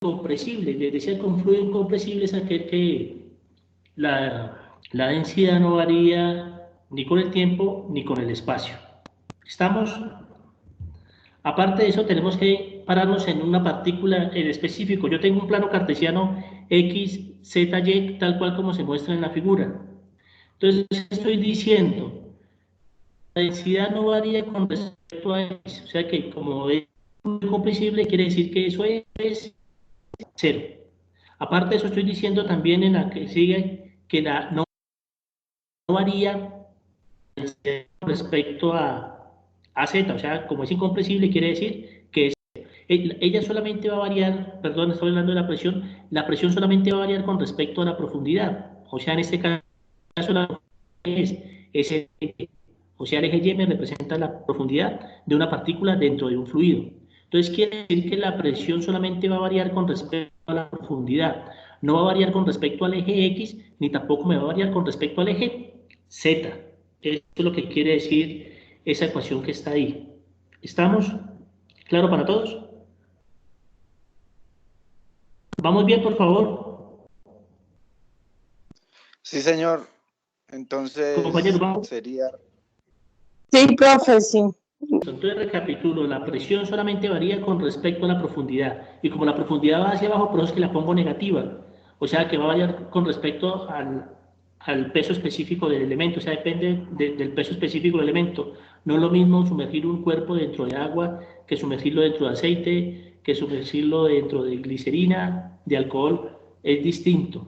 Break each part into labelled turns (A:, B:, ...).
A: incompresible. Les decía que un fluido incompresible es aquel que la densidad no varía ni con el tiempo ni con el espacio. ¿Estamos? Aparte de eso, tenemos que pararnos en una partícula en específico. Yo tengo un plano cartesiano X, Z, Y, tal cual como se muestra en la figura. Entonces, estoy diciendo, la densidad no varía con respecto a X. O sea que como es incompresible, quiere decir que eso es cero. Aparte de eso, estoy diciendo también en la que sigue que no varía con respecto a Z. O sea, como es incompresible, quiere decir que ella solamente va a variar, perdón, estoy hablando de la presión solamente va a variar con respecto a la profundidad. O sea, en este caso, la es el eje, o sea, el eje Y me representa la profundidad de una partícula dentro de un fluido. Entonces, quiere decir que la presión solamente va a variar con respecto a la profundidad. No va a variar con respecto al eje X, ni tampoco me va a variar con respecto al eje Z. Esto es lo que quiere decir esa ecuación que está ahí. ¿Estamos? ¿Claro para todos? ¿Vamos bien, por favor?
B: Sí, señor.
A: Compañeros,
B: Entonces
A: vamos.
B: sería...
C: Sí, profe, sí.
A: Entonces recapitulo, la presión solamente varía con respecto a la profundidad. Y como la profundidad va hacia abajo, por eso es que la pongo negativa. O sea que va a variar con respecto al peso específico del elemento. O sea, depende del peso específico del elemento. No es lo mismo sumergir un cuerpo dentro de agua que sumergirlo dentro de aceite, que sumergirlo dentro de glicerina, de alcohol. Es distinto.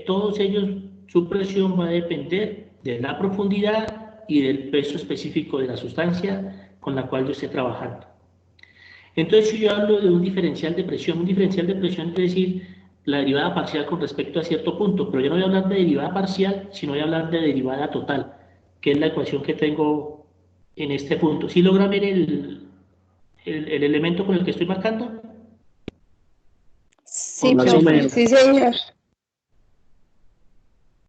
A: Todos ellos, su presión va a depender de la profundidad y del peso específico de la sustancia con la cual yo esté trabajando. Entonces, si yo hablo de un diferencial de presión quiere decir la derivada parcial con respecto a cierto punto, pero yo no voy a hablar de derivada parcial, sino voy a hablar de derivada total, que es la ecuación que tengo en este punto. ¿Sí logra ver el elemento con el que estoy marcando?
C: Sí,
A: Más o
C: profe.
A: menos.
C: Sí, señor.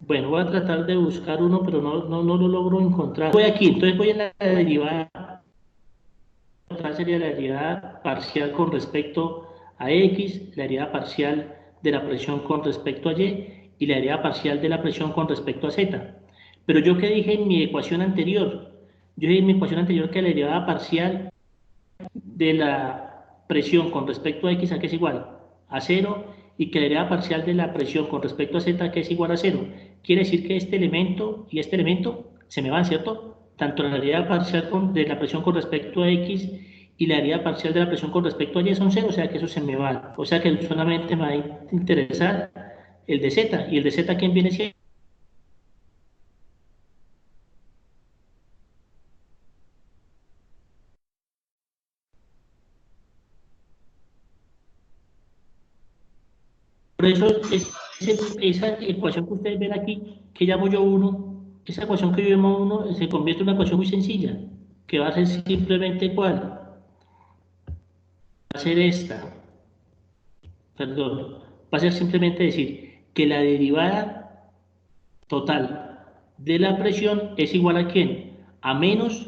A: Bueno, voy a tratar de buscar uno, pero no lo logro encontrar. Voy aquí, entonces voy a la derivada. Sería la derivada parcial con respecto a X, la derivada parcial de la presión con respecto a Y la derivada parcial de la presión con respecto a Z. Pero yo que dije en mi ecuación anterior, yo dije en mi ecuación anterior que la derivada parcial de la presión con respecto a X a que es igual a 0 y que la derivada parcial de la presión con respecto a Z que es igual a 0. Quiere decir que este elemento y este elemento se me van, ¿cierto? Tanto la derivada parcial de la presión con respecto a X y la derivada parcial de la presión con respecto a Y son 0, o sea que eso se me va. O sea que solamente me va a interesar el de Z. ¿Y el de Z quién viene siendo? Por eso esa ecuación que ustedes ven aquí, que llamo yo 1, esa ecuación que yo llamo 1 se convierte en una ecuación muy sencilla, que va a ser simplemente ¿cuál? Va a ser esta, perdón, va a ser simplemente decir que la derivada total de la presión es igual a ¿quién? A menos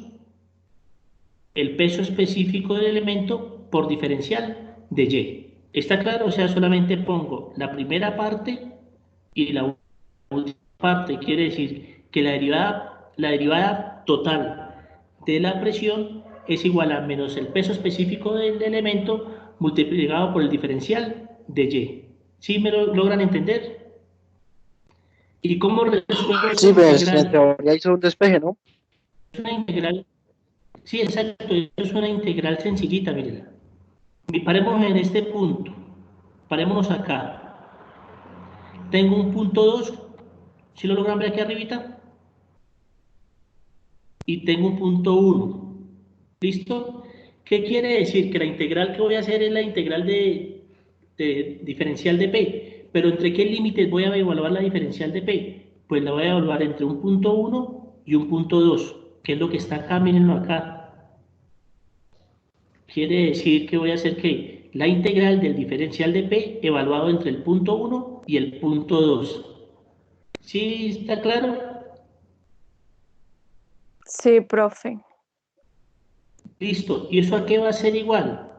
A: el peso específico del elemento por diferencial de Y. ¿Está claro? O sea, solamente pongo la primera parte y la última parte. Quiere decir que la derivada total de la presión es igual a menos el peso específico del elemento multiplicado por el diferencial de Y. ¿Sí me lo logran entender? ¿Y cómo resuelvo esa
B: Sí, pues en
A: integral?
B: teoría hizo un despeje, ¿no?
A: Es una integral, sí, exacto, es una integral sencillita, miren. Paremos en este punto, parémonos acá. Tengo un punto 2, si lo logran ver aquí arribita, y tengo un punto 1. ¿Listo? ¿Qué quiere decir? Que la integral que voy a hacer es la integral de diferencial de P. Pero ¿entre qué límites voy a evaluar la diferencial de P? Pues la voy a evaluar entre un punto 1 y un punto 2, que es lo que está acá, mírenlo acá. Quiere decir que voy a hacer que la integral del diferencial de P evaluado entre el punto 1 y el punto 2. ¿Sí está claro?
C: Sí, profe.
A: Listo. ¿Y eso a qué va a ser igual?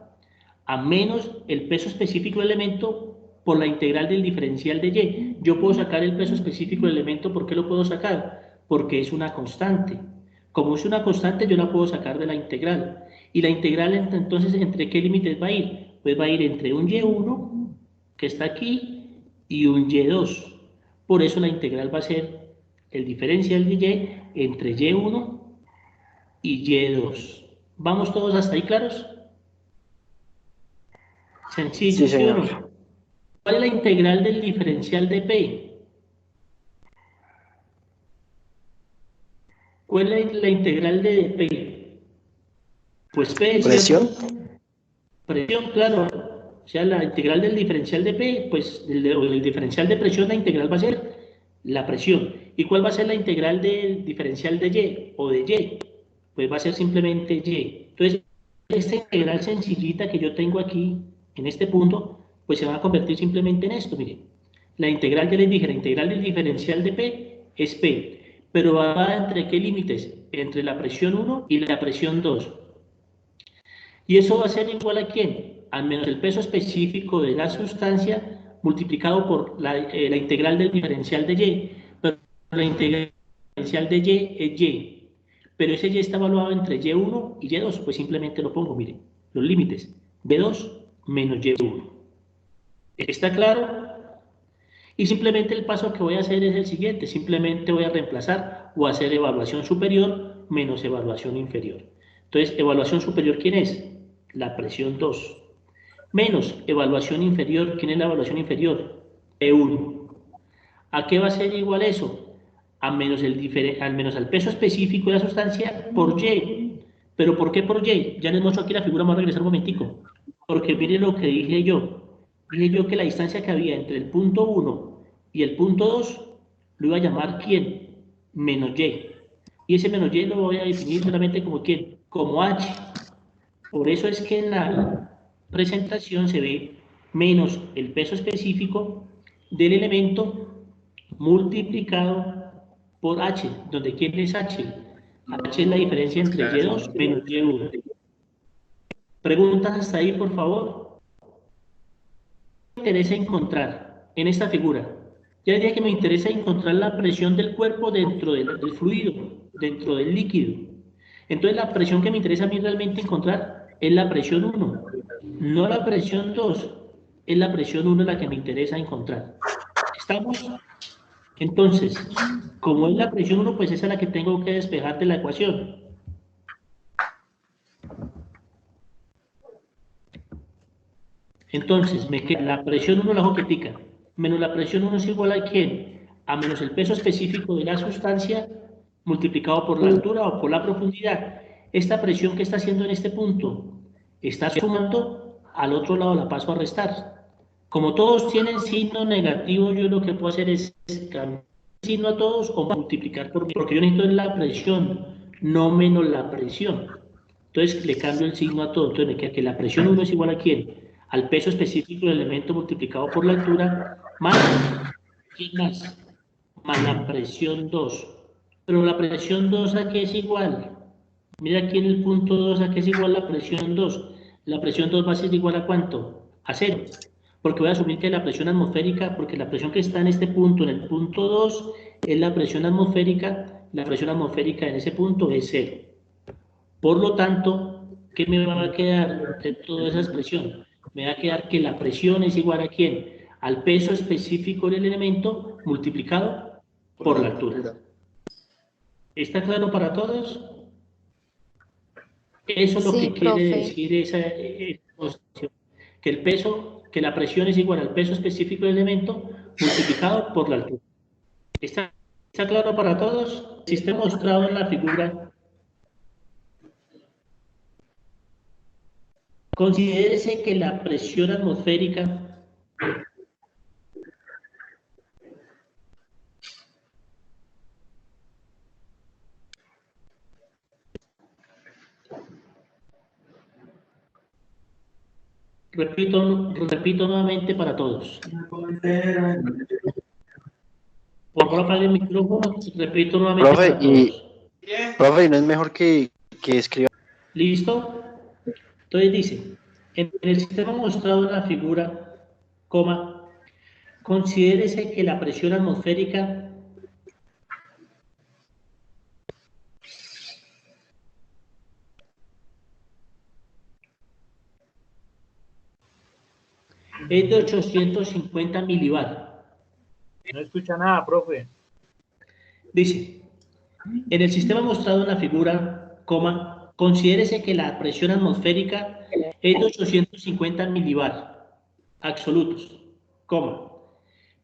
A: a menos el peso específico del elemento por la integral del diferencial de y. Yo puedo sacar el peso específico del elemento. ¿Por qué lo puedo sacar? Porque es una constante. Como es una constante, yo la puedo sacar de la integral. Y la integral, entonces, ¿entre qué límites va a ir? Pues va a ir entre un y1, que está aquí, y un y2. Por eso la integral va a ser el diferencial de y entre y1 y y2. ¿Vamos todos hasta ahí claros? ¿Sencillo, sí o no? ¿Cuál es la integral del diferencial de P? ¿Cuál es la integral de P? Pues P es
B: ¿Presión?
A: Presión, claro. O sea, la integral del diferencial de P, pues el diferencial de presión, la integral va a ser la presión. ¿Y cuál va a ser la integral del diferencial de Y o de Y? Pues va a ser simplemente Y. Entonces, esta integral sencillita que yo tengo aquí, en este punto, pues se va a convertir simplemente en esto, miren. La integral, ya les dije, la integral del diferencial de P es P, pero va entre qué límites? Entre la presión 1 y la presión 2. ¿Y eso va a ser igual a quién? Al menos el peso específico de la sustancia multiplicado por la integral del diferencial de Y. Pero la integral del diferencial de Y es Y. Pero ese Y está evaluado entre Y1 y Y2. Pues simplemente lo pongo, miren, los límites. B2 menos Y1. ¿Está claro? Y simplemente el paso que voy a hacer es el siguiente. Simplemente voy a reemplazar o hacer evaluación superior menos evaluación inferior. Entonces, evaluación superior, ¿quién es? La presión 2. Menos evaluación inferior, ¿quién es la evaluación inferior? E1. ¿A qué va a ser igual eso? Al menos al peso específico de la sustancia por Y. ¿Pero por qué por Y? Ya les muestro aquí la figura, vamos a regresar un momentico. Porque miren lo que dije yo. Dije yo que la distancia que había entre el punto 1 y el punto 2 lo iba a llamar ¿quién? Menos Y. Y ese menos Y lo voy a definir solamente como ¿quién? Como H. Por eso es que en la presentación se ve menos el peso específico del elemento multiplicado por H, donde ¿quién es H? H es la diferencia entre Y2 menos Y1. ¿Preguntas hasta ahí, por favor? Me interesa encontrar en esta figura. Ya les dije que me interesa encontrar la presión del cuerpo dentro del fluido, dentro del líquido. Entonces la presión que me interesa a mí realmente encontrar es la presión 1, no la presión 2, es la presión 1 la que me interesa encontrar. ¿Estamos? Entonces, como es la presión 1, pues esa es la que tengo que despejar de la ecuación. Entonces, me queda la presión 1, la joquetica, menos la presión 1 es igual a ¿quién? A menos el peso específico de la sustancia multiplicado por la altura o por la profundidad. Esta presión que está haciendo en este punto está sumando, al otro lado la paso a restar. Como todos tienen signo negativo, yo lo que puedo hacer es cambiar el signo a todos o multiplicar por mí, porque yo necesito la presión, no menos la presión. Entonces le cambio el signo a todo. Entonces me queda que la presión 1 es igual a ¿quién? Al peso específico del elemento multiplicado por la altura, más, ¿quién más? Más la presión 2. Pero la presión 2 ¿a qué es igual? Mira aquí en el punto 2 ¿a qué es igual la presión 2? La presión 2 va a ser igual a ¿cuánto? A 0. Porque voy a asumir que la presión atmosférica, porque la presión que está en este punto, en el punto 2, es la presión atmosférica en ese punto es 0. Por lo tanto, ¿qué me va a quedar de toda esa expresión? Me va a quedar que la presión es igual a ¿quién? Al peso específico del elemento multiplicado por la altura. ¿Está claro para todos? Eso es lo que quiere decir esa exposición. Que el peso, que la presión es igual al peso específico del elemento multiplicado por la altura. ¿Está claro para todos? Si está mostrado en la figura. Considérese que la presión atmosférica repito nuevamente para todos. Por favor, apague el micrófono, repito nuevamente
B: Profe,
A: para todos.
B: Profe, ¿no es mejor que escriba?
A: ¿Listo? Entonces dice, En el sistema mostrado en la figura, coma, considérese que la presión atmosférica es de 850 milibar.
B: No escucha nada, profe.
A: Dice, en el sistema mostrado en la figura, coma, considérese que la presión atmosférica es de 850 milibar absolutos, coma.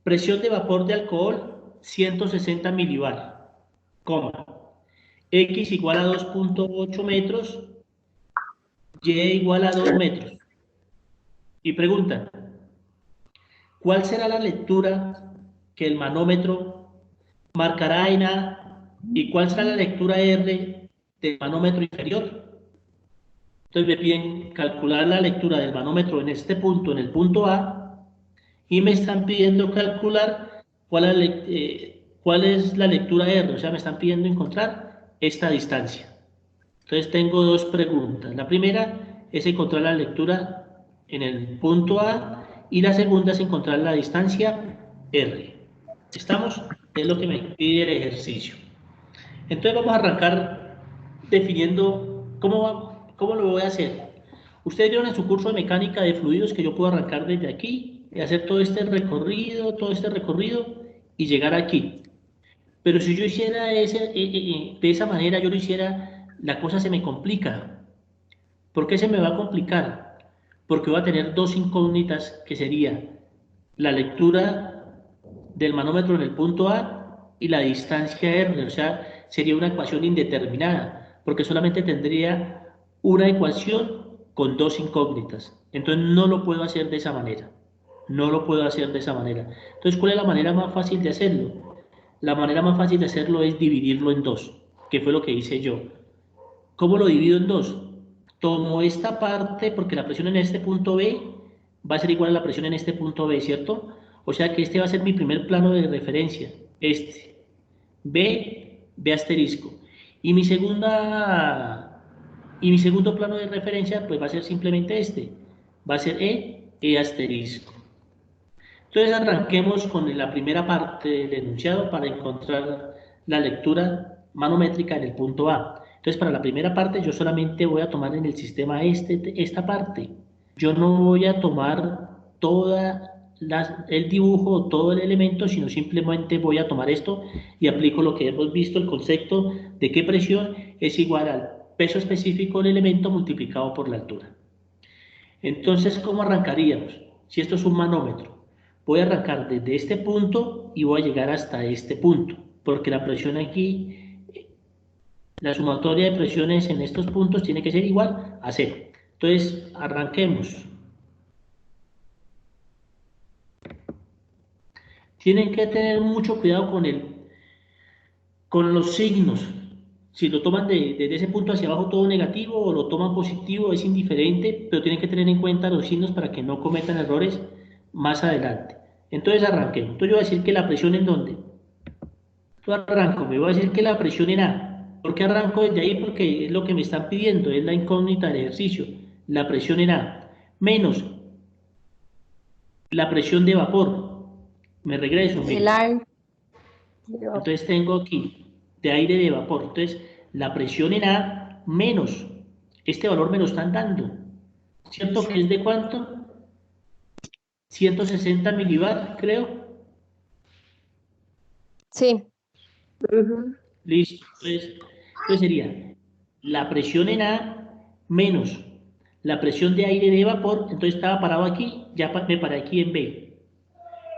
A: Presión de vapor de alcohol, 160 milibar, coma. X igual a 2.8 metros, Y igual a 2 metros. Y pregunta, ¿cuál será la lectura que el manómetro marcará en A y cuál será la lectura R del manómetro inferior? Entonces me piden calcular la lectura del manómetro en este punto, en el punto A, y me están pidiendo calcular cuál es la lectura R, o sea, me están pidiendo encontrar esta distancia. Entonces tengo dos preguntas. La primera es encontrar la lectura en el punto A y la segunda es encontrar la distancia R. ¿Estamos? Es lo que me pide el ejercicio. Entonces vamos a arrancar definiendo cómo lo voy a hacer. Ustedes vieron en su curso de mecánica de fluidos que yo puedo arrancar desde aquí y hacer todo este recorrido y llegar aquí. Pero si yo hiciera de esa manera, yo lo hiciera, la cosa se me complica. ¿Por qué se me va a complicar? Porque voy a tener dos incógnitas que sería la lectura del manómetro en el punto A y la distancia R, o sea, sería una ecuación indeterminada, porque solamente tendría una ecuación con dos incógnitas. Entonces no lo puedo hacer de esa manera. No lo puedo hacer de esa manera. Entonces, ¿cuál es la manera más fácil de hacerlo? La manera más fácil de hacerlo es dividirlo en dos, que fue lo que hice yo. ¿Cómo lo divido en dos? Tomo esta parte, porque la presión en este punto B va a ser igual a la presión en este punto B, ¿cierto? O sea que este va a ser mi primer plano de referencia, este. B asterisco. Y mi segundo plano de referencia, pues va a ser simplemente este. Va a ser E asterisco. Entonces arranquemos con la primera parte del enunciado para encontrar la lectura manométrica en el punto A. Entonces para la primera parte yo solamente voy a tomar en el sistema esta parte. Yo no voy a tomar el dibujo, todo el elemento, sino simplemente voy a tomar esto y aplico lo que hemos visto, el concepto de que presión es igual al peso específico del elemento multiplicado por la altura. Entonces, ¿cómo arrancaríamos? Si esto es un manómetro, voy a arrancar desde este punto y voy a llegar hasta este punto, porque la presión aquí, la sumatoria de presiones en estos puntos tiene que ser igual a 0. Entonces, arranquemos. Tienen que tener mucho cuidado con los signos. Si lo toman desde ese punto hacia abajo todo negativo o lo toman positivo es indiferente, pero tienen que tener en cuenta los signos para que no cometan errores más adelante. Entonces arranquemos. Entonces yo voy a decir que la presión en ¿dónde? Yo arranco, me voy a decir que la presión en A. ¿Por qué arranco desde ahí? Porque es lo que me están pidiendo, es la incógnita del ejercicio. La presión en A menos la presión de vapor. Me regreso.
C: El aire.
A: Entonces tengo aquí de aire de vapor. Entonces la presión en A menos este valor me lo están dando. ¿Cierto que es de cuánto? 160 milibar, creo.
C: Sí.
A: Listo. Entonces sería la presión en A menos la presión de aire de vapor. Entonces estaba parado aquí, ya me paré aquí en B.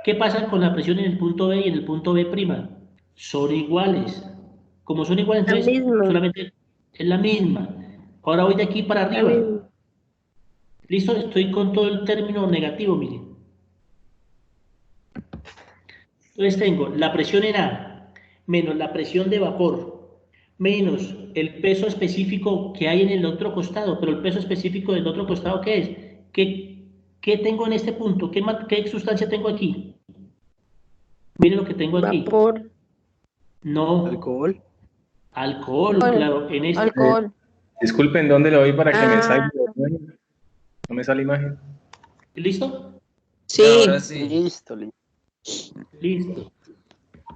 A: ¿Qué pasa con la presión en el punto B y en el punto B'? Son iguales. Como son iguales, entonces solamente es la misma. Ahora voy de aquí para arriba. Listo, estoy con todo el término negativo, miren. Entonces tengo la presión en A menos la presión de vapor menos el peso específico que hay en el otro costado. Pero el peso específico del otro costado, ¿qué es? ¿Qué tengo en este punto? ¿Qué sustancia tengo aquí? Miren lo que tengo aquí.
C: Vapor.
A: No.
B: Alcohol.
A: Alcohol, claro. En este.
C: Alcohol.
D: Disculpen, ¿dónde lo doy para que me salga? No me sale imagen.
A: ¿Listo?
C: Sí.
E: Ahora sí.
C: Listo.
A: Listo.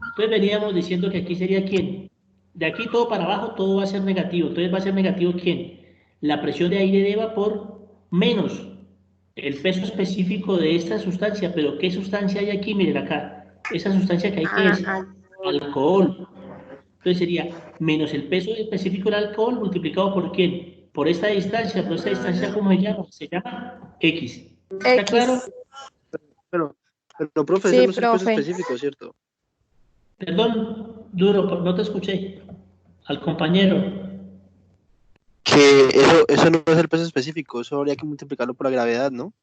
A: Entonces veníamos diciendo que aquí sería ¿quién? De aquí todo para abajo todo va a ser negativo. Entonces va a ser negativo ¿quién? La presión de aire de vapor menos el peso específico de esta sustancia. Pero ¿qué sustancia hay aquí? Miren acá. Esa sustancia que hay que es alcohol. Entonces sería menos el peso específico del alcohol multiplicado por ¿quién? Por esta distancia. Por esta distancia, ¿cómo se llama? Se llama X. ¿Está claro?
F: Pero profe,
C: Sí,
F: eso no es el peso
C: profe.
F: específico, ¿cierto?
A: Perdón, Duro, no te escuché. Al compañero.
F: Que eso no es el peso específico, eso habría que multiplicarlo por la gravedad, ¿no?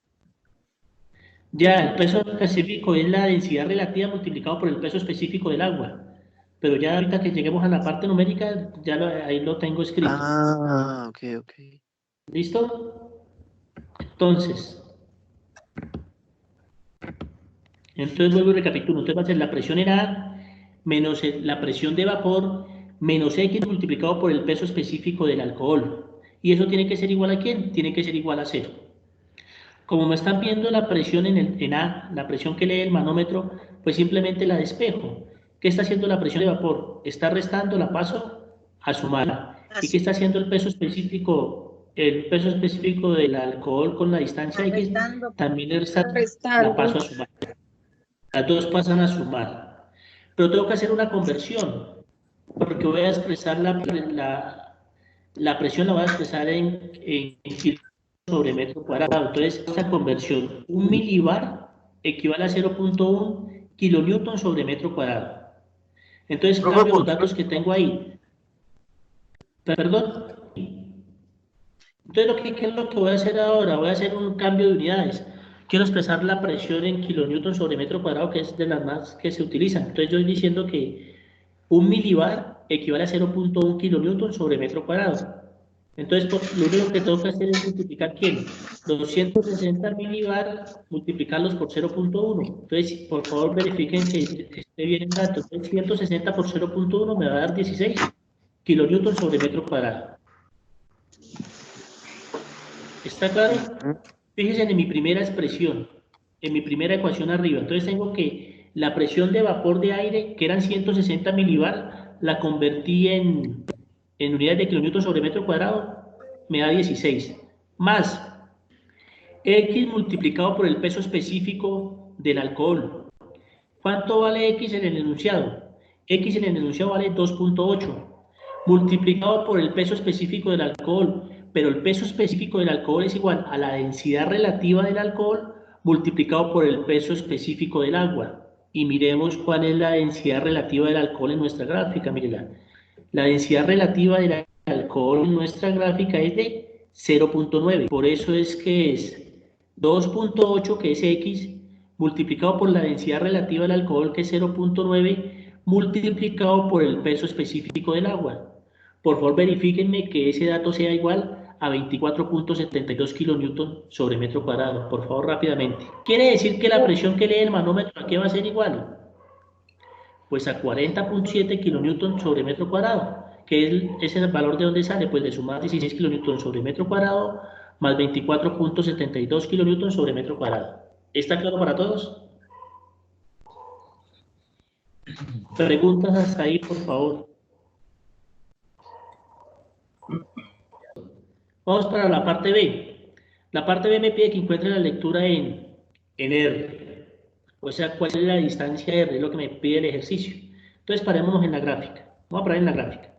A: Ya, el peso específico es la densidad relativa multiplicado por el peso específico del agua. Pero ya ahorita que lleguemos a la parte numérica, ahí lo tengo escrito.
F: Ah, ok.
A: ¿Listo? Entonces vuelvo y recapitulo. Entonces va a ser la presión en A menos la presión de vapor menos X multiplicado por el peso específico del alcohol. ¿Y eso tiene que ser igual a quién? Tiene que ser igual a 0. Como me están viendo la presión en A, la presión que lee el manómetro, pues simplemente la despejo. ¿Qué está haciendo la presión de vapor? Está restando, la paso a sumar. ¿Y qué está haciendo el peso específico? El peso específico del alcohol con la distancia X también la paso a sumar. Las dos pasan a sumar. Pero tengo que hacer una conversión, porque voy a expresar la presión, la voy a expresar en kilos sobre metro cuadrado. Entonces, esta conversión, 1 milibar equivale a 0.1 kilonewton sobre metro cuadrado. Entonces, cambio los datos que tengo ahí. Perdón. Entonces, ¿qué es lo que voy a hacer ahora? Voy a hacer un cambio de unidades. Quiero expresar la presión en kilonewton sobre metro cuadrado, que es de las más que se utilizan. Entonces, yo estoy diciendo que 1 milibar equivale a 0.1 kilonewton sobre metro cuadrado. Entonces, lo único que tengo que hacer es multiplicar ¿quién? 260 milibar, multiplicarlos por 0.1. Entonces, por favor, verifiquen que esté bien el dato. Entonces, 160 por 0.1 me va a dar 16 kilonewton sobre metro cuadrado. ¿Está claro? Fíjense en mi primera expresión, en mi primera ecuación arriba. Entonces, tengo que la presión de vapor de aire, que eran 160 milibar, la convertí en unidades de kilonewton sobre metro cuadrado, me da 16. Más X multiplicado por el peso específico del alcohol. ¿Cuánto vale X en el enunciado? X en el enunciado vale 2.8. Multiplicado por el peso específico del alcohol. Pero el peso específico del alcohol es igual a la densidad relativa del alcohol multiplicado por el peso específico del agua. Y miremos cuál es la densidad relativa del alcohol en nuestra gráfica. Mírenla. La densidad relativa del alcohol en nuestra gráfica es de 0.9. Por eso es que es 2.8, que es X, multiplicado por la densidad relativa del alcohol, que es 0.9, multiplicado por el peso específico del agua. Por favor, verifíquenme que ese dato sea igual a 24.72 kilonewton sobre metro cuadrado. Por favor, rápidamente. ¿Quiere decir que la presión que lee el manómetro aquí va a ser igual? Pues a 40.7 kilonewton sobre metro cuadrado, que es el valor de donde sale, pues de sumar 16 kilonewton sobre metro cuadrado más 24.72 kilonewton sobre metro cuadrado. ¿Está claro para todos? Preguntas hasta ahí, por favor. Vamos para la parte B. La parte B me pide que encuentre la lectura en R. O sea, cuál es la distancia R, es lo que me pide el ejercicio. Entonces, parémonos en la gráfica. Vamos a parar en la gráfica.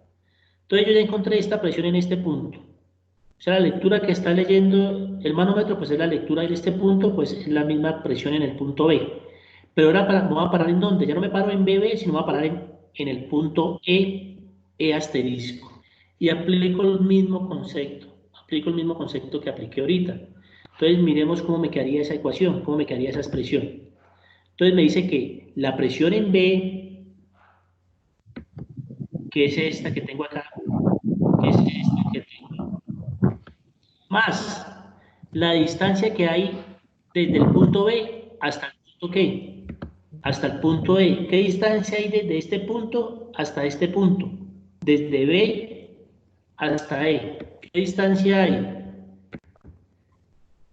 A: Entonces, yo ya encontré esta presión en este punto. O sea, la lectura que está leyendo el manómetro, pues es la lectura en este punto, pues es la misma presión en el punto B. Pero ahora me voy a parar en dónde? Ya no me paro en BB, sino me voy a parar en el punto E asterisco. Y aplico el mismo concepto. Aplico el mismo concepto que apliqué ahorita. Entonces, miremos cómo me quedaría esa ecuación, cómo me quedaría esa expresión. Entonces, me dice que la presión en B, que es esta que tengo acá, que es esta que tengo, más la distancia que hay desde el punto B hasta el punto ¿qué? Hasta el punto E. ¿Qué distancia hay desde este punto hasta este punto? Desde B hasta E. ¿Qué distancia hay?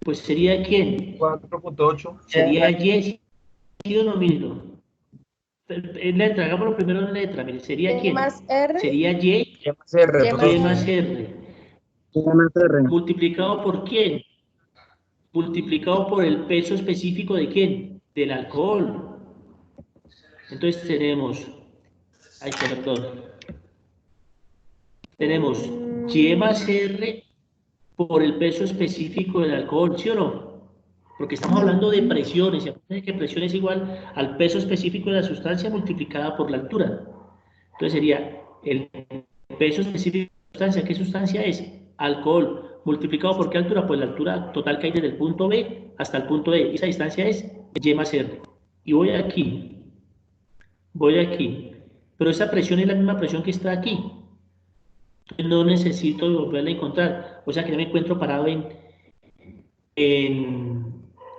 A: Pues sería ¿quién?
B: 4.8.
A: Sería Y, ¿sí o no, miro? En letra, hagámoslo primero en letra, mire, ¿sería
C: Y
A: quién?
C: más R.
A: Sería Y,
B: Y más R,
C: Y
A: Y
B: profe.
A: más R. ¿Multiplicado por quién? Multiplicado por el peso específico de quién? Del alcohol. Entonces tenemos, ay, perdón, tenemos Y más R por el peso específico del alcohol, ¿sí o no? Porque estamos hablando de presiones, y acuérdense que presión es igual al peso específico de la sustancia multiplicada por la altura. Entonces sería el peso específico de la sustancia. ¿Qué sustancia es? Alcohol. ¿Multiplicado por qué altura? Pues la altura total que hay desde el punto B hasta el punto D. Esa distancia es Y más R. Y voy aquí. Pero esa presión es la misma presión que está aquí. Entonces no necesito volverla a encontrar. O sea que ya me encuentro parado en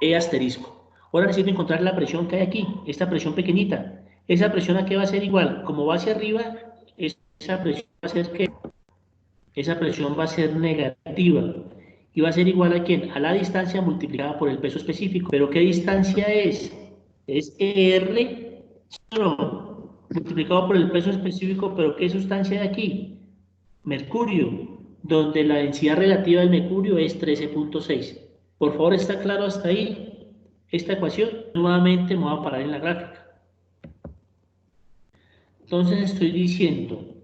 A: E asterisco. Ahora necesito encontrar la presión que hay aquí, esta presión pequeñita. Esa presión a qué va a ser igual, como va hacia arriba, esa presión va a ser que esa presión va a ser negativa y va a ser igual a quién, a la distancia multiplicada por el peso específico. Pero ¿qué distancia es? Es R no, multiplicado por el peso específico, pero ¿qué sustancia hay aquí? Mercurio, donde la densidad relativa del mercurio es 13.6. Por favor, ¿está claro hasta ahí esta ecuación? Nuevamente me voy a parar en la gráfica. Entonces estoy diciendo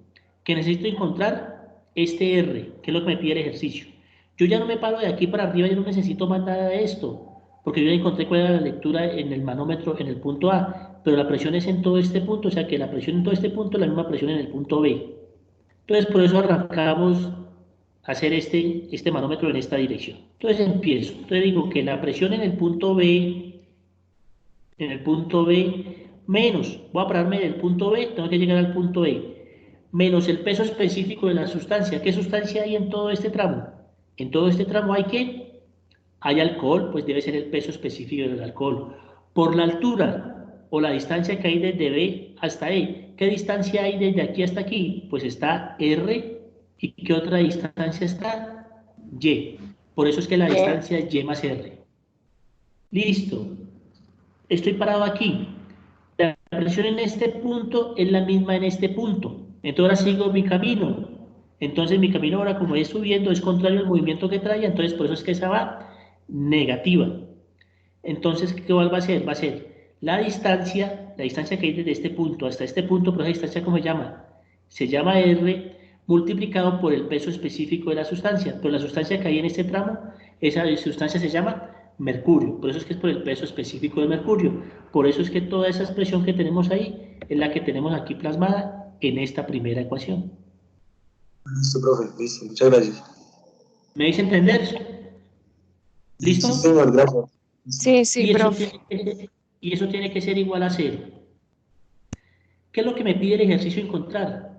A: que necesito encontrar este R, que es lo que me pide el ejercicio. Yo ya no me paro de aquí para arriba, yo no necesito más nada de esto, porque yo ya encontré cuál era la lectura en el manómetro en el punto A, pero la presión es en todo este punto, o sea que la presión en todo este punto es la misma presión en el punto B. Entonces, por eso arrancamos a hacer este manómetro en esta dirección. Entonces empiezo. Entonces digo que la presión en el punto B, menos, voy a pararme del punto B, tengo que llegar al punto B, menos el peso específico de la sustancia. ¿Qué sustancia hay en todo este tramo? En todo este tramo hay ¿qué? Hay alcohol, pues debe ser el peso específico del alcohol. Por la altura o la distancia que hay desde B hasta E, ¿qué distancia hay desde aquí hasta aquí? Pues está R, ¿y qué otra distancia está? Y. Por eso es que la distancia es Y más R. Listo. Estoy parado aquí. La presión en este punto es la misma en este punto. Entonces ahora sigo mi camino. Entonces mi camino ahora, como es subiendo, es contrario al movimiento que traía, entonces por eso es que esa va negativa. Entonces, ¿qué va a ser? Va a ser la distancia que hay desde este punto hasta este punto, pero esa distancia, ¿cómo se llama? Se llama R multiplicado por el peso específico de la sustancia. Pero la sustancia que hay en este tramo, esa sustancia se llama mercurio. Por eso es que es por el peso específico de mercurio. Por eso es que toda esa expresión que tenemos ahí es la que tenemos aquí plasmada en esta primera ecuación.
D: Listo, profe. Listo. Muchas gracias.
A: ¿Me dice entender? ¿Listo?
D: Sí, señor. Gracias.
C: Sí, profe.
A: Y eso tiene que ser igual a 0. ¿Qué es lo que me pide el ejercicio encontrar?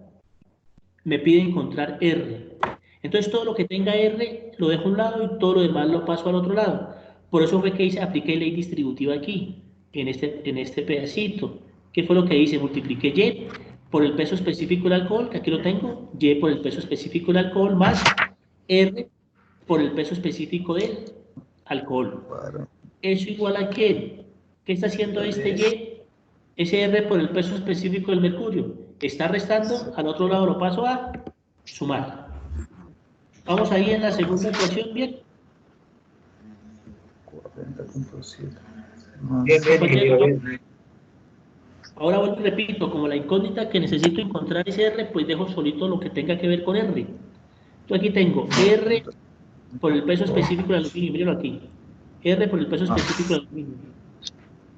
A: Me pide encontrar R. Entonces todo lo que tenga R lo dejo a un lado y todo lo demás lo paso al otro lado. Por eso fue que hice, apliqué ley distributiva aquí, en este pedacito. ¿Qué fue lo que hice? Multipliqué Y por el peso específico del alcohol, que aquí lo tengo, Y por el peso específico del alcohol, más R por el peso específico del alcohol. ¿Eso igual a qué? ¿Qué está haciendo este Y? Ese R por el peso específico del mercurio. Está restando, al otro lado lo paso a sumar. Vamos ahí en la segunda ecuación, ¿bien?
B: Bien.
A: Ahora vuelvo y repito, como la incógnita que necesito encontrar es R, pues dejo solito lo que tenga que ver con R. Entonces aquí tengo R por el peso específico del aluminio, míralo aquí. R por el peso específico del aluminio.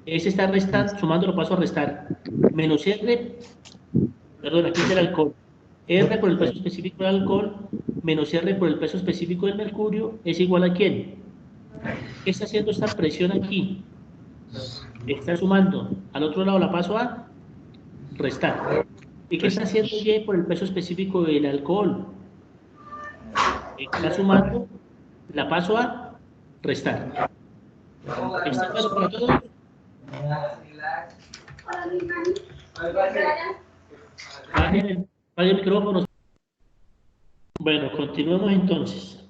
A: Ese está restando, sumando lo paso a restar. Menos R, perdón, aquí es el alcohol. R por el peso específico del alcohol menos R por el peso específico del mercurio es igual a ¿quién? ¿Qué está haciendo esta presión aquí? Está sumando. Al otro lado la paso a restar. ¿Y qué está haciendo Y por el peso específico del alcohol? Está sumando, la paso a restar. ¿Está claro para todos? Bajen el micrófono. Bueno, continuemos entonces.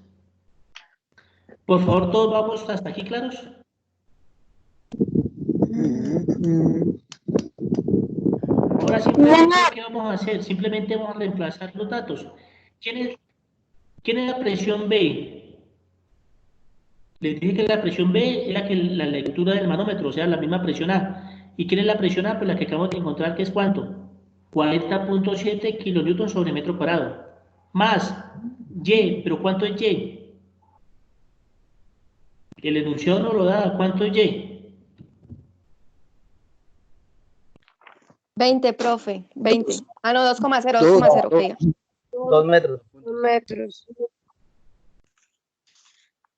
A: Por favor, todos vamos hasta aquí claros. Ahora simplemente, ¿qué vamos a hacer? Simplemente vamos a reemplazar los datos. ¿Quién es la presión B? Les dije que la presión B era la lectura del manómetro, o sea, la misma presión A. ¿Y quién es la presión A? Pues la que acabamos de encontrar, que es ¿cuánto? 40.7 kilonewton sobre metro cuadrado. Más Y, ¿pero cuánto es Y? El enunciado no lo da, ¿cuánto es Y?
E: 20, profe. 20. Ah, no, 2,0,
F: Dos.
E: 2,0, que diga.
B: 2 metros.
C: metros.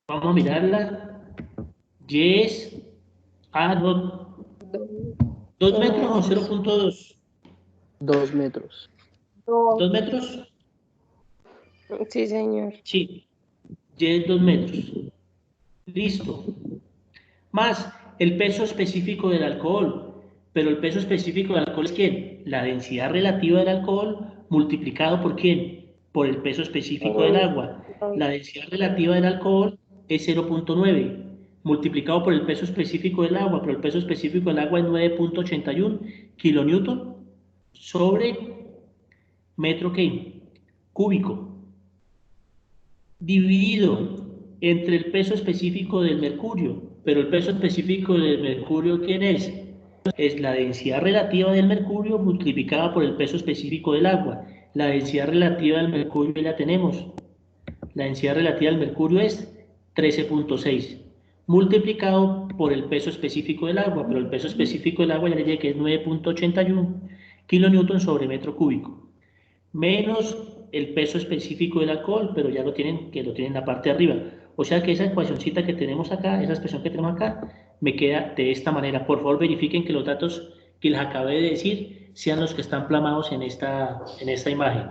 A: Vamos a mirarla. Y es A, 2 metros o 0.2.
F: 2 metros.
A: 2 metros.
C: Sí, señor.
A: Sí, Y es 2 metros. Listo. Más el peso específico del alcohol. Pero el peso específico del alcohol es ¿quién? La densidad relativa del alcohol multiplicado por ¿quién? Por el peso específico del agua. La densidad relativa del alcohol es 0.9 multiplicado por el peso específico del agua, pero el peso específico del agua es 9.81 kilonewton sobre metro ¿qué? Cúbico, dividido entre el peso específico del mercurio, pero el peso específico del mercurio ¿quién es? Es la densidad relativa del mercurio multiplicada por el peso específico del agua. La densidad relativa del mercurio ya la tenemos. La densidad relativa del mercurio es 13.6 multiplicado por el peso específico del agua, pero el peso específico del agua ya le dije que es 9.81 kilonewton sobre metro cúbico, menos el peso específico del alcohol, pero ya lo tienen, que lo tienen en la parte de arriba. O sea que esa ecuacióncita que tenemos acá, esa expresión que tenemos acá, me queda de esta manera. Por favor, verifiquen que los datos que les acabé de decir sean los que están plasmados en esta imagen.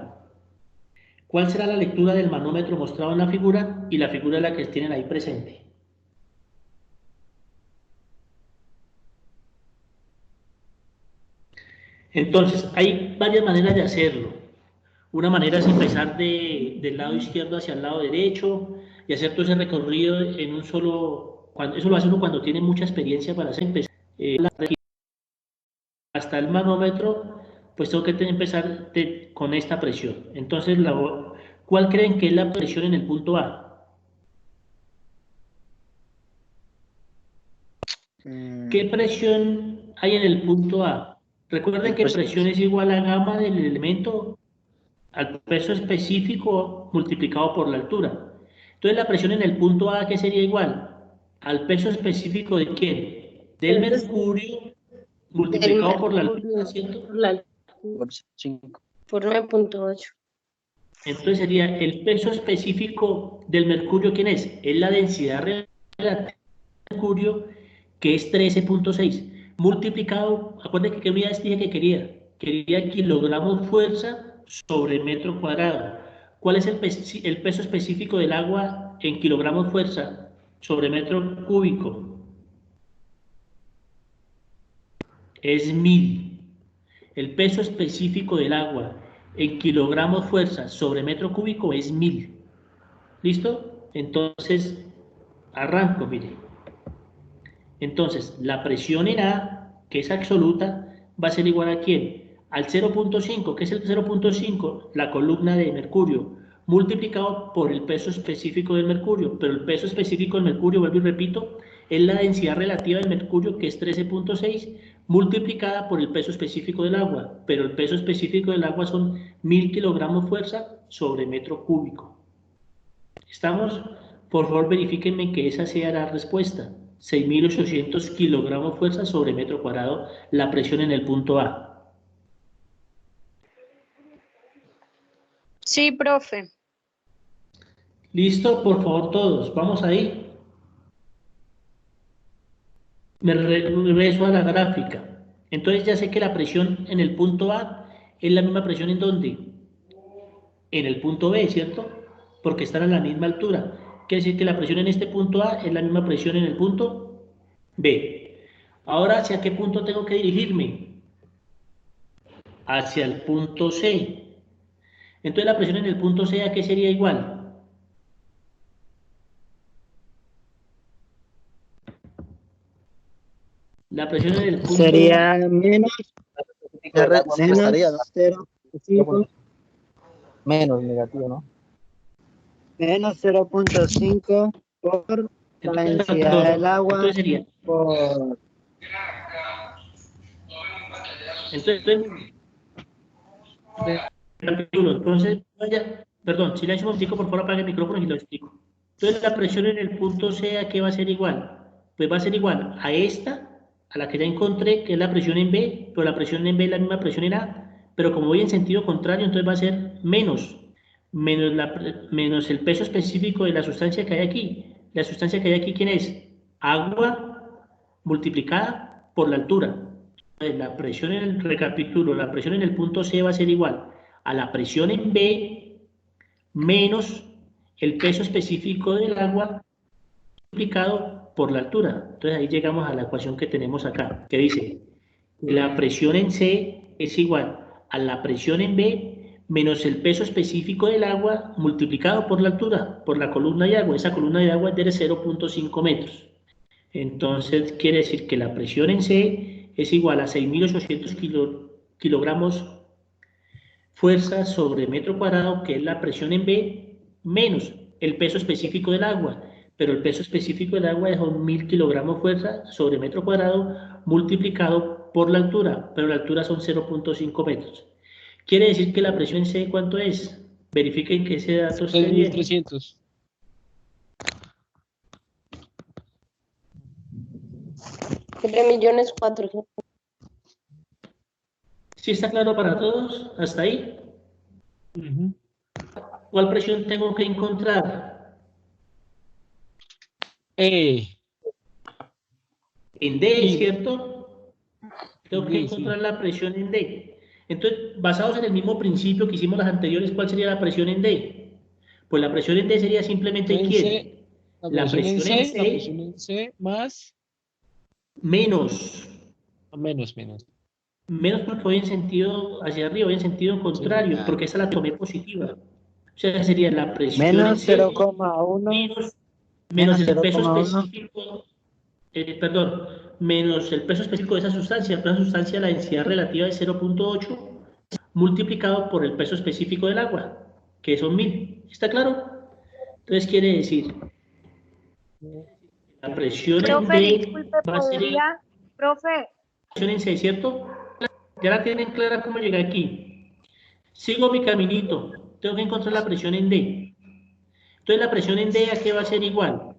A: ¿Cuál será la lectura del manómetro mostrado en la figura y la figura es la que tienen ahí presente? Entonces, hay varias maneras de hacerlo. Una manera es empezar del lado izquierdo hacia el lado derecho y hacer todo ese recorrido en un solo, eso lo hace uno cuando tiene mucha experiencia para hacer empezar hasta el manómetro, pues tengo que empezar con esta presión. Entonces, ¿cuál creen que es la presión en el punto A? ¿Qué presión hay en el punto A? Recuerden que presión es igual a gamma del elemento al peso específico multiplicado por la altura. Entonces la presión en el punto A, ¿qué sería igual? Al peso específico de ¿quién? Del mercurio multiplicado por la altura, ¿cierto?
C: Por 9.8.
A: Entonces sería el peso específico del mercurio, ¿quién es? Es la densidad relativa del mercurio, que es 13.6, multiplicado, acuérdense que unidades dije que quería kilogramos fuerza sobre metro cuadrado. ¿Cuál es el peso específico del agua en kilogramos fuerza sobre metro cúbico? Es 1000. El peso específico del agua en kilogramos fuerza sobre metro cúbico es 1000. ¿Listo? Entonces, arranco, mire. Entonces, la presión en A, que es absoluta, va a ser igual a ¿quién? Al 0.5, que es el 0.5, la columna de mercurio, multiplicado por el peso específico del mercurio. Pero el peso específico del mercurio, vuelvo y repito, es la densidad relativa del mercurio, que es 13.6, multiplicada por el peso específico del agua. Pero el peso específico del agua son 1000 kilogramos fuerza sobre metro cúbico. ¿Estamos? Por favor, verifíquenme que esa sea la respuesta. 6.800 kilogramos fuerza sobre metro cuadrado, la presión en el punto A.
C: Sí, profe.
A: ¿Listo? Por favor, todos. Vamos ahí. Me regreso a la gráfica. Entonces ya sé que la presión en el punto A es la misma presión en ¿dónde? En el punto B, ¿cierto? Porque están a la misma altura. Quiere decir que la presión en este punto A es la misma presión en el punto B. Ahora, ¿hacia qué punto tengo que dirigirme? Hacia el punto C. Entonces la presión en el punto C, ¿a qué sería igual? La presión en el punto...
G: Sería menos
F: Restaría, ¿no?
G: 0.5
B: Menos negativo, ¿no?
G: menos 0.5 por la
A: Entonces,
G: densidad del agua
A: entonces sería...
G: por...
A: Entonces, vaya, perdón, silencio un momentico, por favor, apague el micrófono y lo explico. Entonces, la presión en el punto C, ¿a qué va a ser igual? Pues va a ser igual a esta, a la que ya encontré, que es la presión en B, pero la presión en B es la misma presión en A, pero como voy en sentido contrario, entonces va a ser menos el peso específico de la sustancia que hay aquí. La sustancia que hay aquí, ¿quién es? Agua multiplicada por la altura. La presión en el recapitulo, la presión en el punto C va a ser igual a la presión en B menos el peso específico del agua multiplicado por la altura. Entonces ahí llegamos a la ecuación que tenemos acá, que dice que la presión en C es igual a la presión en B menos el peso específico del agua multiplicado por la altura, por la columna de agua. Esa columna de agua es de 0.5 metros. Entonces quiere decir que la presión en C es igual a 6.800 kilogramos fuerza sobre metro cuadrado, que es la presión en B, menos el peso específico del agua. Pero el peso específico del agua es 1.000 kilogramos fuerza sobre metro cuadrado multiplicado por la altura, pero la altura son 0.5 metros. Quiere decir que la presión C, ¿cuánto es? Verifiquen que ese dato esté bien.
H: 6.300.
C: 3.400.000.
A: ¿Sí está claro para todos? ¿Hasta ahí? ¿Cuál presión tengo que encontrar?
H: E.
A: En D,
H: Sí.
A: ¿cierto? Tengo que
H: Sí,
A: encontrar la presión en D. Entonces, basados en el mismo principio que hicimos las anteriores, ¿cuál sería la presión en D? Pues la presión en D sería simplemente
H: En
A: ¿quién?
H: C,
A: La presión en
H: la
A: C
H: presión en C más
A: menos porque voy en sentido hacia arriba, voy en sentido contrario,
H: claro.
A: porque esa la tomé positiva. O sea, sería la presión en
G: menos
A: C
G: 0,1
A: menos el
G: 0,1
A: peso específico, perdón, menos el peso específico de esa sustancia. Esa sustancia, la densidad relativa es 0.8 multiplicado por el peso específico del agua, que son 1.000. ¿Está claro? Entonces quiere decir, la presión en
E: Profe,
A: B
E: disculpe,
A: va a ser
E: ¿podría? Profe,
A: presión en C, ¿cierto? Ya la tienen clara cómo llegué aquí. Sigo mi caminito, tengo que encontrar la presión en D. Entonces la presión en D, ¿a qué va a ser igual?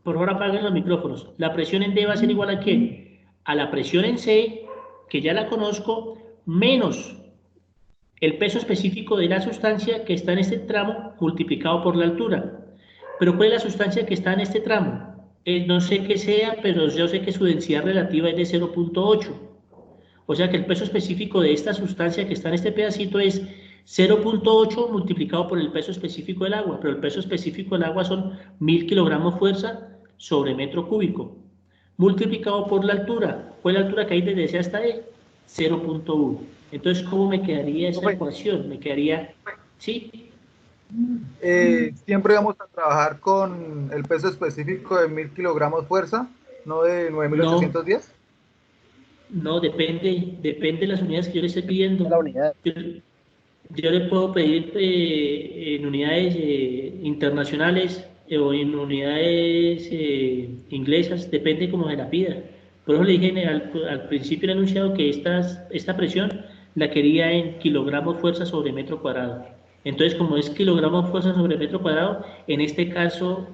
A: Por favor apaguen los micrófonos. La presión en D va a ser igual ¿a qué? A la presión en C, que ya la conozco, menos el peso específico de la sustancia que está en este tramo multiplicado por la altura. Pero ¿cuál es la sustancia que está en este tramo? No sé qué sea, pero yo sé que su densidad relativa es de 0.8. O sea que el peso específico de esta sustancia que está en este pedacito es 0.8 multiplicado por el peso específico del agua, pero el peso específico del agua son 1.000 kilogramos fuerza sobre metro cúbico, multiplicado por la altura. ¿Cuál es la altura que hay desde C hasta E? 0.1. Entonces, ¿cómo me quedaría esa ecuación? Me quedaría, ¿sí?
B: Siempre vamos a trabajar con el peso específico de 1.000 kilogramos fuerza, no de 9.810.
A: No, depende de las unidades que yo le esté pidiendo.
F: La unidad.
A: Yo le puedo pedir en unidades internacionales o en unidades inglesas, depende cómo se la pida. Por eso le dije al principio del enunciado que esta presión la quería en kilogramos fuerza sobre metro cuadrado. Entonces, como es kilogramos fuerza sobre metro cuadrado, en este caso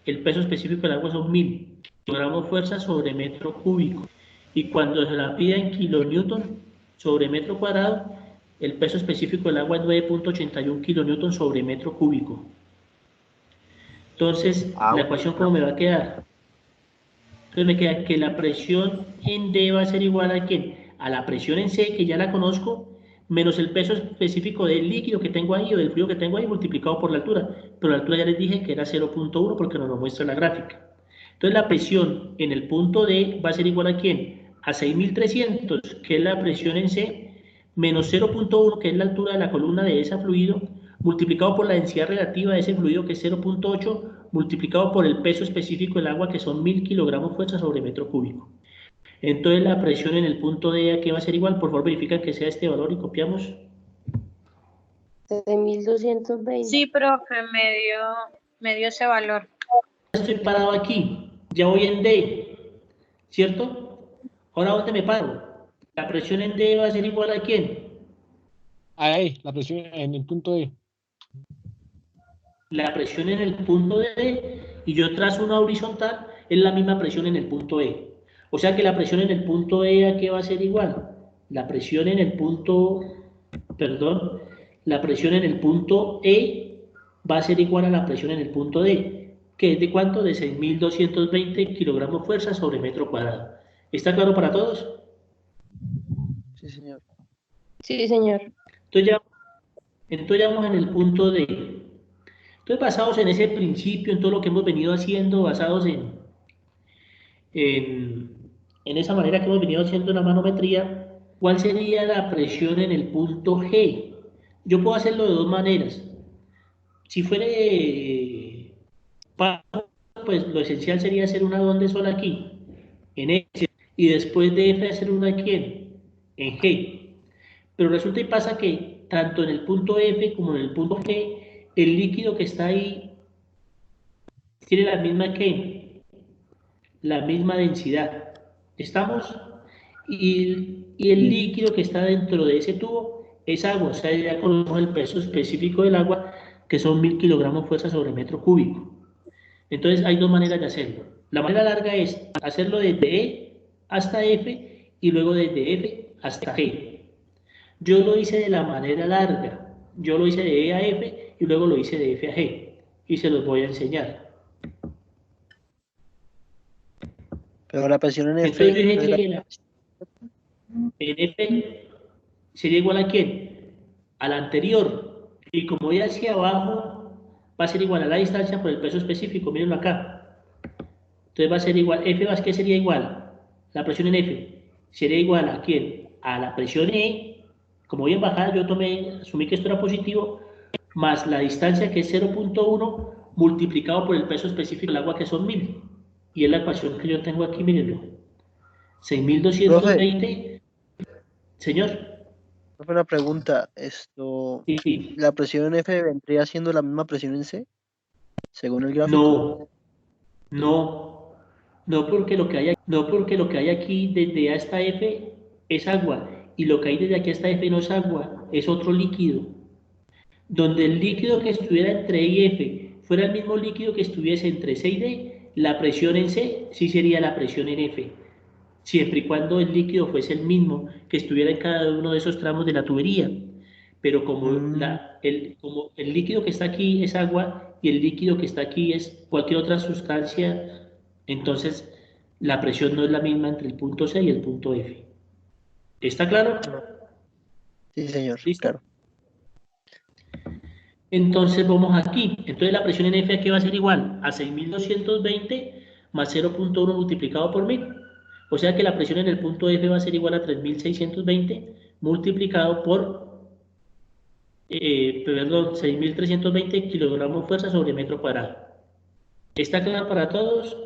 A: el peso específico del agua son 1.000 kilogramos fuerza sobre metro cúbico. Y cuando se la pida en kilonewton sobre metro cuadrado, el peso específico del agua es 9.81 kilonewton sobre metro cúbico. Entonces, la ecuación ¿cómo me va a quedar? Entonces me queda que la presión en D va a ser igual a ¿qué? A la presión en C, que ya la conozco, menos el peso específico del líquido que tengo ahí o del fluido que tengo ahí multiplicado por la altura. Pero la altura ya les dije que era 0.1 porque nos lo muestra la gráfica. Entonces la presión en el punto D va a ser igual a ¿quién? A 6.300, que es la presión en C, menos 0.1, que es la altura de la columna de ese fluido, multiplicado por la densidad relativa de ese fluido, que es 0.8, multiplicado por el peso específico del agua, que son 1.000 kilogramos fuerza sobre metro cúbico. Entonces la presión en el punto D, ¿a qué va a ser igual? Por favor, verifica que sea este valor y copiamos.
C: 6.220.
H: Sí, profe, me dio ese valor.
A: Estoy parado aquí, ya voy en D, ¿cierto? Ahora, ¿dónde me paro? La presión en D va a ser igual a ¿quién?
I: Ahí, la presión en el punto E.
A: La presión en el punto D y yo trazo una horizontal, es la misma presión en el punto E. O sea que la presión en el punto E, ¿a qué va a ser igual? La presión en el punto, perdón, la presión en el punto E va a ser igual a la presión en el punto D, que es de ¿cuánto? De 6.220 kilogramos fuerza sobre metro cuadrado. ¿Está claro para todos?
F: Sí, señor.
C: Sí, señor.
A: Entonces ya vamos en el punto D. Entonces, basados en ese principio, en todo lo que hemos venido haciendo, basados en esa manera que hemos venido haciendo la manometría, ¿cuál sería la presión en el punto G? Yo puedo hacerlo de dos maneras. Si fuera pues lo esencial sería hacer una donde sola aquí, en F, y después de F hacer una aquí en G. Pero resulta y pasa que tanto en el punto F como en el punto G, el líquido que está ahí tiene la misma densidad. ¿Estamos? Y el líquido que está dentro de ese tubo es agua, o sea, ya conocemos el peso específico del agua, que son 1.000 kilogramos fuerza sobre metro cúbico. Entonces hay dos maneras de hacerlo. La manera larga es hacerlo desde E hasta F y luego desde F hasta G. Yo lo hice de la manera larga, yo lo hice de E a F y luego lo hice de F a G y se los voy a enseñar.
F: Pero la presión en
A: Entonces
F: F.
A: yo dije que en F sería igual a ¿quién? Al anterior. Y como voy hacia abajo, va a ser igual a la distancia por el peso específico, mírenlo acá. Entonces va a ser igual, ¿qué sería igual? La presión en F sería igual a ¿quién? A la presión E. Como voy en bajada, yo asumí que esto era positivo, más la distancia que es 0.1 multiplicado por el peso específico del agua que son 1.000. Y es la ecuación que yo tengo aquí, mírenlo. 6.220. Señor.
F: Profe, una pregunta.
A: Sí.
F: ¿La presión en F vendría siendo la misma presión en C? Según el gráfico.
A: No porque lo que hay aquí desde A hasta F es agua, y lo que hay desde aquí hasta F no es agua, es otro líquido. Donde el líquido que estuviera entre E y F fuera el mismo líquido que estuviese entre C y D, la presión en C sí sería la presión en F, siempre y cuando el líquido fuese el mismo que estuviera en cada uno de esos tramos de la tubería. Pero como el líquido que está aquí es agua y el líquido que está aquí es cualquier otra sustancia, entonces la presión no es la misma entre el punto C y el punto F. ¿Está claro?
F: Sí, señor.
A: ¿Listo?
F: Claro.
A: Entonces vamos aquí. Entonces la presión en F aquí va a ser igual a 6.220 más 0.1 multiplicado por 1.000. O sea que la presión en el punto F va a ser igual a 3.620 multiplicado por 6.320 kilogramos fuerza sobre metro cuadrado. ¿Está claro para todos?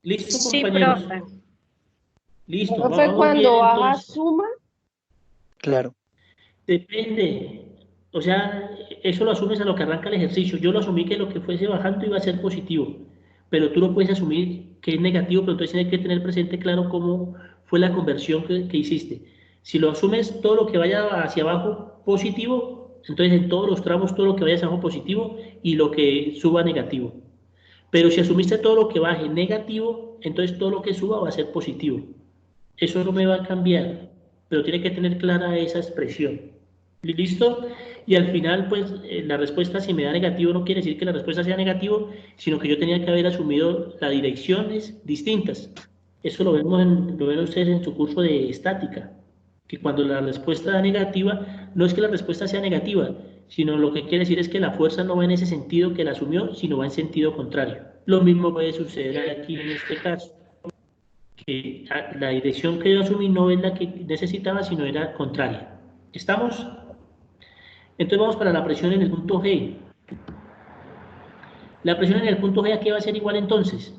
A: ¿Listo,
H: Sí,
A: compañeros?
H: profe.
A: Listo,
C: Profe,
A: vamos bien
C: cuando haga
A: entonces.
C: suma,
F: Claro.
A: Depende. O sea, eso lo asumes a lo que arranca el ejercicio. Yo lo asumí que lo que fuese bajando iba a ser positivo, pero tú lo puedes asumir que es negativo, pero entonces tienes que tener presente claro cómo fue la conversión que hiciste. Si lo asumes todo lo que vaya hacia abajo positivo, entonces en todos los tramos todo lo que vaya hacia abajo positivo y lo que suba negativo. Pero si asumiste todo lo que baje negativo, entonces todo lo que suba va a ser positivo. Eso no me va a cambiar, pero tiene que tener clara esa expresión. ¿Listo? Y al final, pues, la respuesta, si me da negativo, no quiere decir que la respuesta sea negativo, sino que yo tenía que haber asumido las direcciones distintas. Eso lo ven ustedes en su curso de estática, que cuando la respuesta da negativa, no es que la respuesta sea negativa, sino lo que quiere decir es que la fuerza no va en ese sentido que la asumió, sino va en sentido contrario. Lo mismo puede suceder aquí en este caso, que la dirección que yo asumí no es la que necesitaba, sino era contraria. ¿Estamos? Entonces vamos para la presión en el punto G. La presión en el punto G, ¿a qué va a ser igual entonces?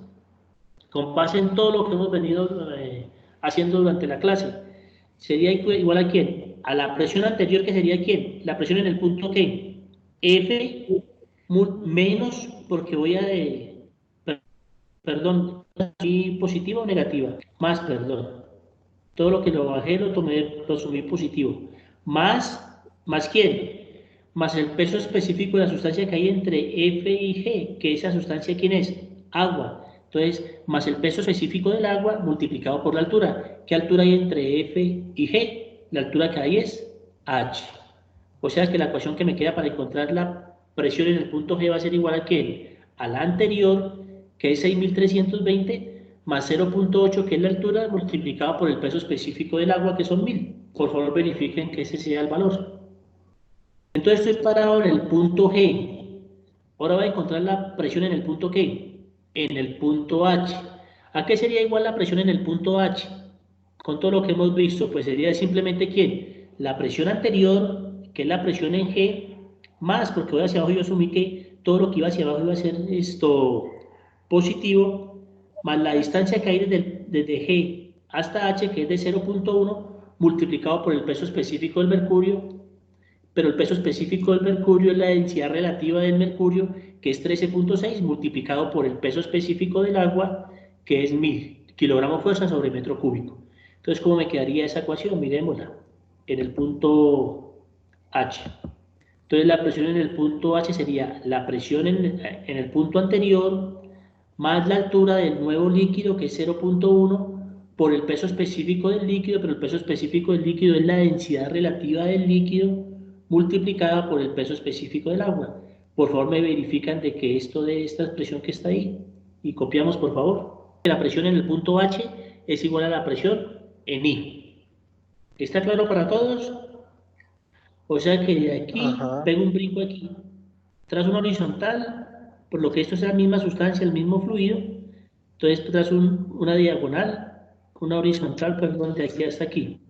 A: Con base en todo lo que hemos venido haciendo durante la clase. ¿Sería igual a quién? A la presión anterior, que sería ¿quién? La presión en el punto ¿qué? F menos, porque voy a... perdón, ¿positiva o negativa? Más, perdón. Todo lo que lo bajé lo sumí positivo. ¿Más quién? Más el peso específico de la sustancia que hay entre F y G, que esa sustancia ¿quién es? Agua. Entonces, más el peso específico del agua multiplicado por la altura. ¿Qué altura hay entre F y G? La altura que hay es H. O sea que la ecuación que me queda para encontrar la presión en el punto G va a ser igual a ¿qué? A la anterior, que es 6.320, más 0.8, que es la altura, multiplicado por el peso específico del agua, que son 1.000. Por favor, verifiquen que ese sea el valor. Entonces estoy parado en el punto G. Ahora voy a encontrar la presión en el punto ¿qué? En el punto H. ¿A qué sería igual la presión en el punto H? Con todo lo que hemos visto, pues sería simplemente ¿quién? La presión anterior, que es la presión en G, más, porque voy hacia abajo, yo asumí que todo lo que iba hacia abajo iba a ser esto positivo, más la distancia que hay desde G hasta H, que es de 0.1, multiplicado por el peso específico del mercurio, pero el peso específico del mercurio es la densidad relativa del mercurio, que es 13.6, multiplicado por el peso específico del agua, que es 1.000 kilogramos fuerza sobre metro cúbico. Entonces, ¿cómo me quedaría esa ecuación? Miremosla, en el punto H. Entonces, la presión en el punto H sería la presión en el punto anterior, más la altura del nuevo líquido, que es 0.1, por el peso específico del líquido, pero el peso específico del líquido es la densidad relativa del líquido multiplicada por el peso específico del agua. Por favor, me verifican de que esto de esta expresión que está ahí, y copiamos, por favor. La presión en el punto H es igual a la presión en I. ¿Está claro para todos? O sea que de aquí pego un brinco aquí, trazo una horizontal, por lo que esto es la misma sustancia, el mismo fluido, entonces trazo una diagonal, una horizontal, perdón, de aquí hasta aquí,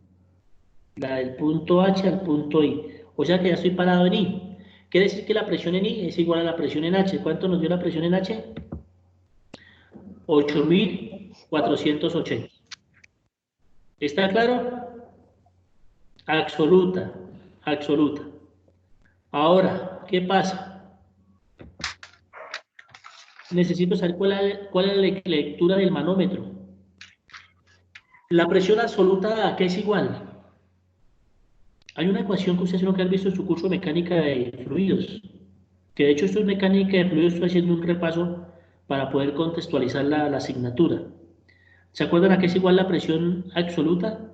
A: la del punto H al punto I, o sea que ya estoy parado en I. Quiere decir que la presión en I es igual a la presión en H. ¿Cuánto nos dio la presión en H? 8.480. ¿Está claro? Absoluta, absoluta. Ahora, ¿qué pasa? Necesito saber cuál es la lectura del manómetro. La presión absoluta, ¿a qué es igual? Hay una ecuación que ustedes no que han visto en su curso de mecánica de fluidos, que de hecho esto es mecánica de fluidos, estoy haciendo un repaso para poder contextualizar la asignatura. ¿Se acuerdan a qué es igual la presión absoluta?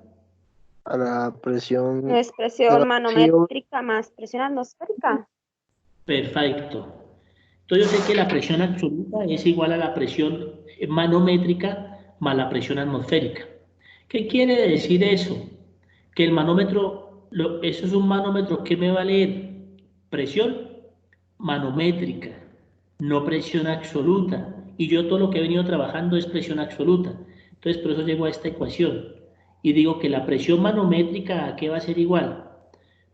F: A la presión
E: Es presión manométrica más presión atmosférica.
A: Perfecto. Entonces yo sé que la presión absoluta es igual a la presión manométrica más la presión atmosférica. ¿Qué quiere decir eso? Que el manómetro, eso es un manómetro que me va a leer presión manométrica, no presión absoluta. Y yo todo lo que he venido trabajando es presión absoluta. Entonces por eso llego a esta ecuación. Y digo que la presión manométrica, ¿a qué va a ser igual?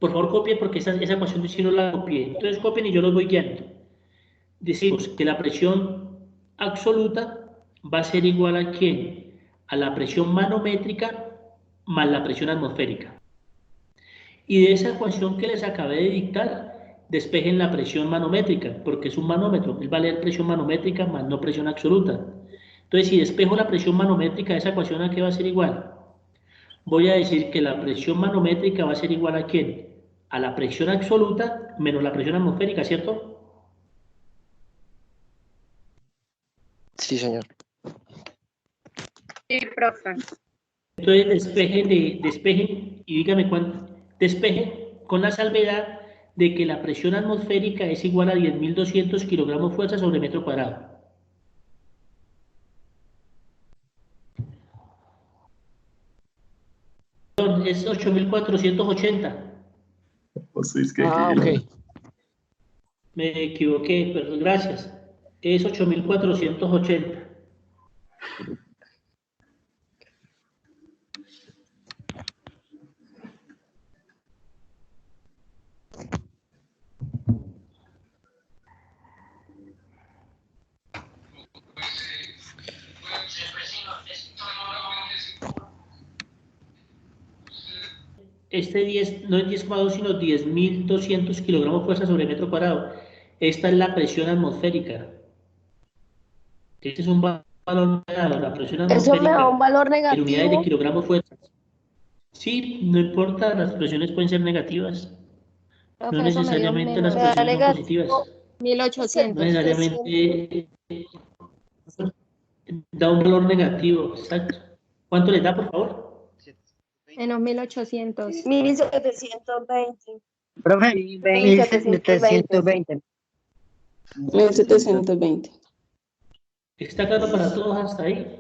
A: Por favor copien porque esa ecuación si no la copié. Entonces copien y yo los voy guiando. Decimos que la presión absoluta va a ser igual a ¿quién? A la presión manométrica más la presión atmosférica. Y de esa ecuación que les acabé de dictar, despejen la presión manométrica, porque es un manómetro, él va a leer presión manométrica más no presión absoluta. Entonces, si despejo la presión manométrica de esa ecuación, ¿a qué va a ser igual? Voy a decir que la presión manométrica va a ser igual a ¿quién? A la presión absoluta menos la presión atmosférica, ¿cierto?
F: Sí, señor.
H: Sí, profe.
A: Entonces despejen y dígame cuánto. Despejen con la salvedad de que la presión atmosférica es igual a 10.200 kilogramos fuerza sobre metro cuadrado. Es 8.480.
I: Ok.
A: Me equivoqué, perdón, gracias. Es 8.480. este 10, no es 10,2, sino 10.200 kilogramos fuerza sobre metro cuadrado. Esta es la presión atmosférica. Este es un valor negado, la presión
C: Eso me da un
A: atmosférica
C: valor
A: en unidades de
C: negativo.
A: kilogramos fuerza. Sí, no importa, las presiones pueden ser negativas. No
E: Profe, eso me dio
A: necesariamente las
E: menos.
A: presiones son
C: negativo.
A: positivas. No
E: 1800.
A: necesariamente da un valor negativo, exacto. ¿Cuánto le da, por favor?
E: Menos 1800.
C: 1720.
G: Profe,
C: 1720.
G: 1720.
J: 1720.
A: ¿Está claro para todos hasta ahí?